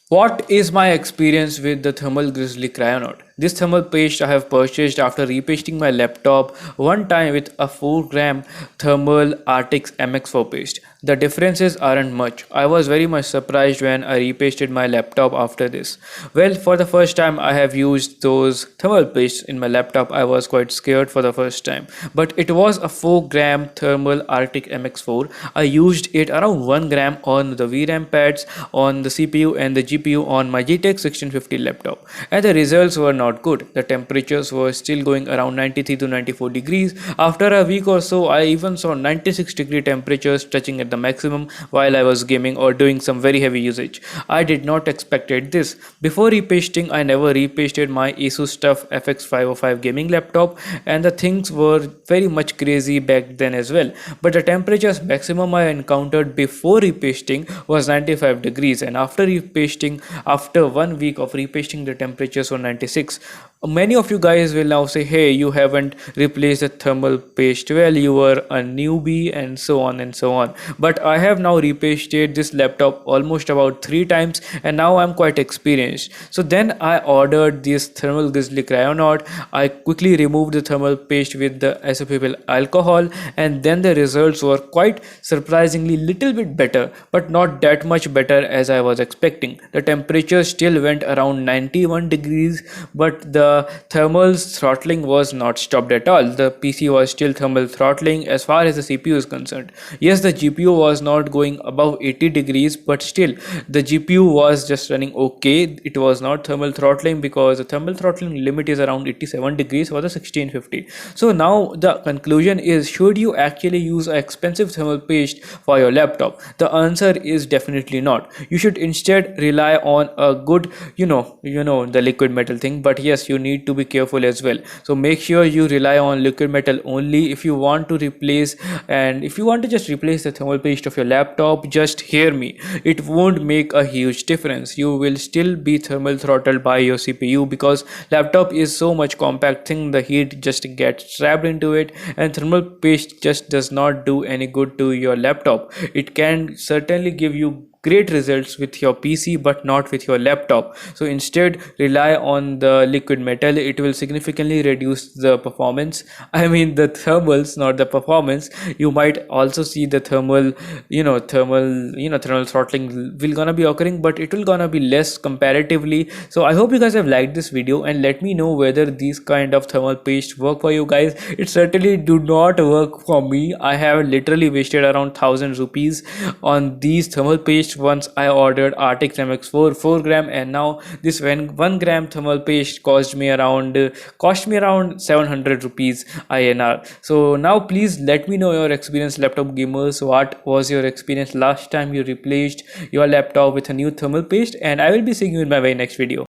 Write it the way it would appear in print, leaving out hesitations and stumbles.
What is my experience with the thermal grizzly cryonaut? This thermal paste I have purchased after repasting my laptop one time with a 4 gram thermal Arctic MX4 paste. The differences aren't much. I was very much surprised when I repasted my laptop after this. Well, for the first time I have used those thermal pastes in my laptop. I was quite scared for the first time. But it was a 4 gram thermal Arctic MX4. I used it around 1 gram on the VRAM pads, on the CPU and the GPU on my GTX 1650 laptop, and the results were not good. The temperatures were still going around 93 to 94 degrees. After a week or so, I even saw 96-degree temperatures touching at the maximum while I was gaming or doing some very heavy usage. I did not expected this. Before repasting, I never repasted my Asus TUF FX505 gaming laptop, and the things were very much crazy back then as well. But the temperatures maximum I encountered before repasting was 95 degrees, and after repasting, after 1 week of repasting, the temperatures were 96. Many of you guys will now say, hey, you haven't replaced the thermal paste well, you were a newbie, and so on and so on. But I have now repasted this laptop almost about 3 times, and now I'm quite experienced. So then I ordered this thermal grizzly cryonaut. I quickly removed the thermal paste with the isopropyl alcohol, and then the results were quite surprisingly little bit better, but not that much better as I was expecting. The temperature still went around 91 degrees, but the thermal throttling was not stopped at all. The PC was still thermal throttling as far as the CPU is concerned. Yes, the GPU was not going above 80 degrees, but still the GPU was just running okay. It was not thermal throttling because the thermal throttling limit is around 87 degrees for the 1650. So now the conclusion is, should you actually use an expensive thermal paste for your laptop? The answer is definitely not. You should instead rely on a good, the liquid metal thing. But yes, you need to be careful as well. So make sure you rely on liquid metal only if you want to replace, and if you want to just replace the thermal paste of your laptop, just hear me. It won't make a huge difference. You will still be thermal throttled by your CPU because laptop is so much compact thing, the heat just gets trapped into it, and thermal paste just does not do any good to your laptop. It can certainly give you great results with your PC but not with your laptop. So instead rely on the liquid metal. It will significantly reduce the performance, I mean the thermals, not the performance. You might also see the thermal throttling will gonna be occurring, but it will gonna be less comparatively. So I hope you guys have liked this video, and let me know whether these kind of thermal paste work for you guys. It certainly do not work for me. I have literally wasted around 1000 rupees on these thermal paste once I ordered Arctic MX4 4 gram, and now this 1 gram thermal paste cost me around 700 rupees INR. So now please let me know your experience, laptop gamers. What was your experience last time you replaced your laptop with a new thermal paste? And I will be seeing you in my very next video.